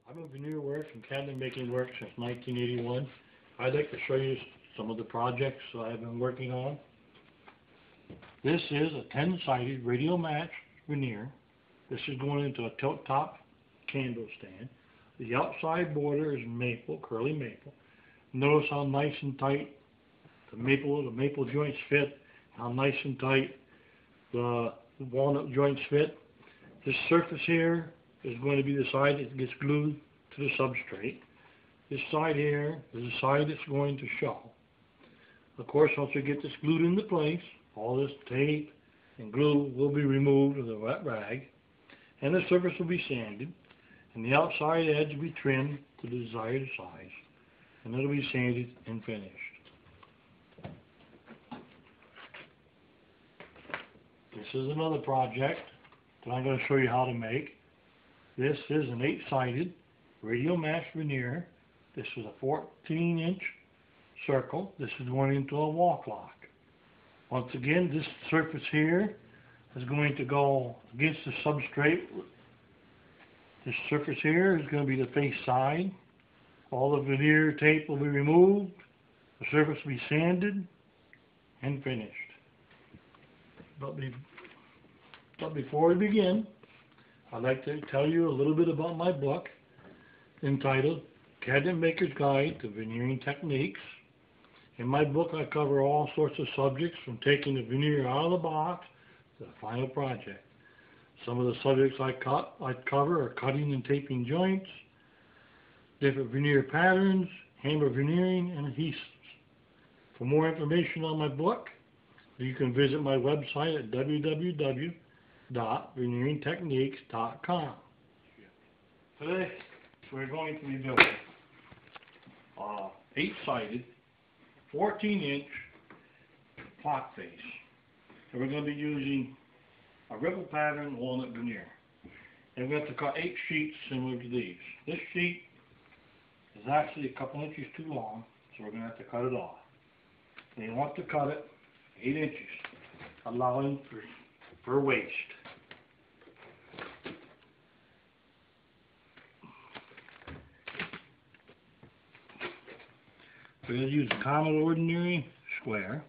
I'm a veneer work and cabinet making work since 1981. I'd like to show you some of the projects I've been working on. This is a 10-sided radial match veneer. This is going into a tilt top candle stand. The outside border is maple, curly maple. Notice how nice and tight the maple joints fit, how nice and tight the walnut joints fit. This surface here is going to be the side that gets glued to the substrate. This side here is the side that's going to show. Of course, once we get this glued into place, all this tape and glue will be removed with a wet rag, and the surface will be sanded, and the outside edge will be trimmed to the desired size, and it'll be sanded and finished. This is another project that I'm going to show you how to make. This is an 8-sided radial match veneer. This is a 14-inch circle. This is going into a wall clock. Once again, this surface here is going to go against the substrate. This surface here is going to be the face side. All the veneer tape will be removed. The surface will be sanded and finished. But before we begin, I'd like to tell you a little bit about my book entitled Cabinet Maker's Guide to Veneering Techniques. In my book, I cover all sorts of subjects from taking the veneer out of the box to the final project. Some of the subjects I cover are cutting and taping joints, different veneer patterns, hammer veneering, and adhesives. For more information on my book, you can visit my website at www.veneeringtechniques.com. Today, we're going to be building a 8-sided, 14-inch clock face. So we're going to be using a ripple pattern walnut veneer. And we have to cut 8 sheets similar to these. This sheet is actually a couple inches too long, so we're going to have to cut it off. And you want to cut it 8 inches, allowing for waste. We're going to use a common ordinary square.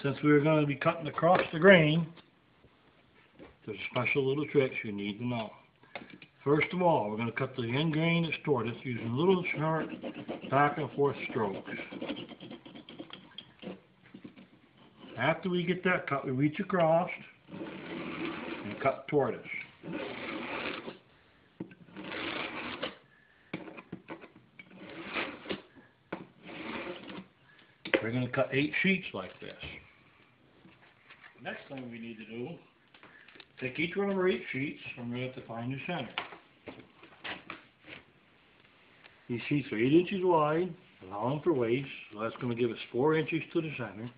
Since we're going to be cutting across the grain, there's special little tricks you need to know. First of all, we're going to cut the end grain that's tortoise using little sharp back and forth strokes. After we get that cut, we reach across and cut tortoise. We're going to cut 8 sheets like this. Next thing we need to do, take each one of our 8 sheets and we're going to have to find the center. These sheets are 8 inches wide, allowing for waste, so that's going to give us 4 inches to the center.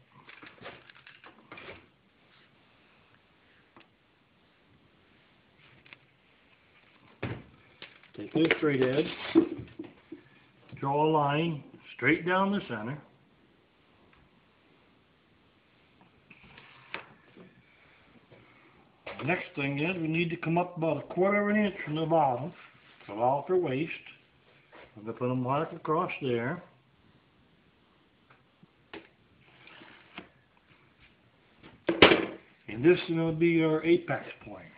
Take this straight edge, draw a line straight down the center. The next thing is we need to come up about 1/4 of an inch from the bottom to allow for waste. I'm going to put a mark across there. And this is going to be our apex point.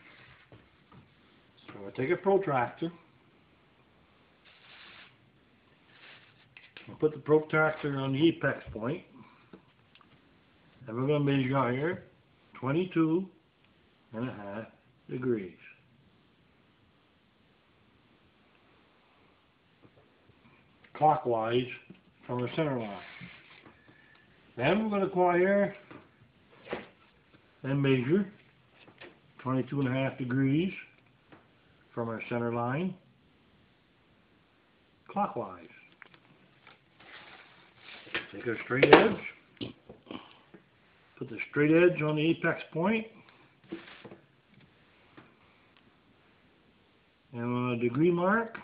So we'll take a protractor. We'll put the protractor on the apex point. And we're going to measure here 22.5 degrees. Clockwise from our center line. Then we're going to acquire and measure 22.5 degrees from our center line clockwise. Take our straight edge, put the straight edge on the apex point, and on a degree mark,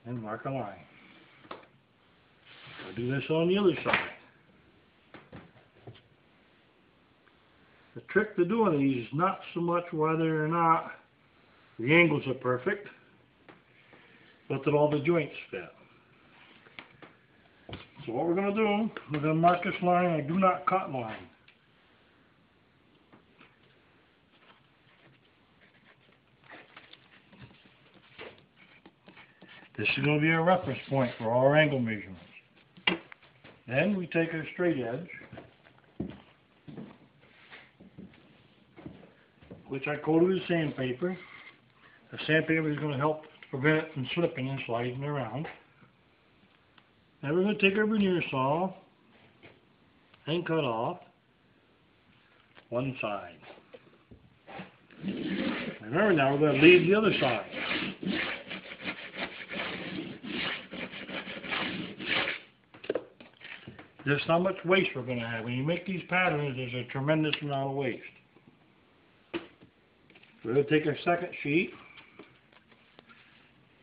and mark a line. I'll do this on the other side. The trick to doing these is not so much whether or not the angles are perfect, but that all the joints fit. So what we're going to do, we're going to mark this line a do not cut line. This is going to be a reference point for all our angle measurements. Then we take our straight edge, which I coated with sandpaper. The sandpaper is going to help prevent it from slipping and sliding around. Now we're going to take our veneer saw and cut off one side. Remember now, we're going to leave the other side. Just how much waste we're going to have. When you make these patterns, there's a tremendous amount of waste. We're going to take our second sheet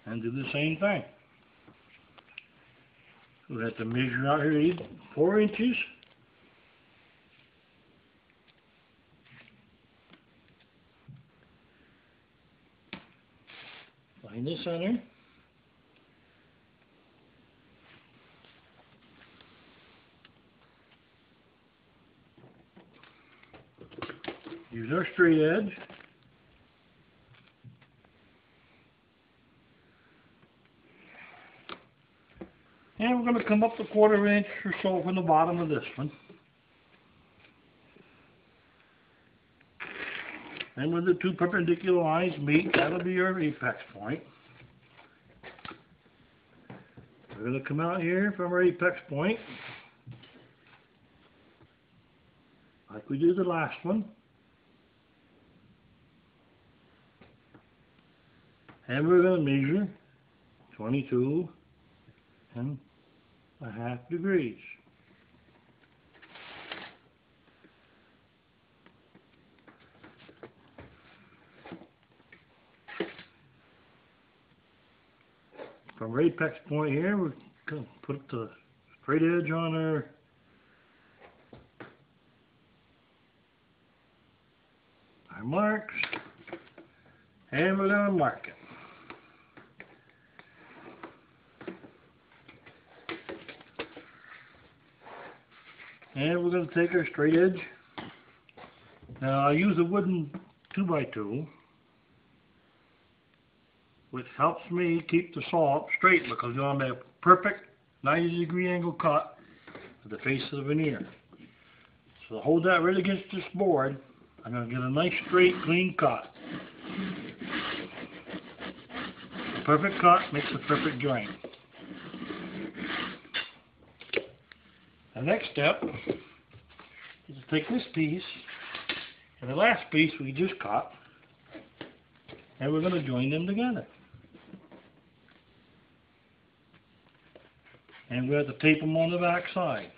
and do the same thing. We have to measure out here 4 inches. Find the center. Use our straight edge. And we're going to come up the 1/4 inch or so from the bottom of this one. And when the two perpendicular lines meet, that'll be our apex point. We're going to come out here from our apex point, like we did the last one. And we're going to measure 22.5 degrees. From our apex point here, we're going to put the straight edge on our marks, and we're going to mark it. And we're going to take our straight edge. Now I use a wooden 2x2, which helps me keep the saw up straight because you want to make a perfect 90-degree angle cut at the face of the veneer. So to hold that right against this board, I'm going to get a nice straight clean cut. The perfect cut makes a perfect joint. The next step is to take this piece and the last piece we just cut, and we're going to join them together. And we have to tape them on the back side.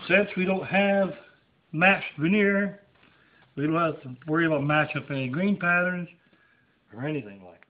Since we don't have matched veneer, we don't have to worry about matching up any green patterns or anything like that.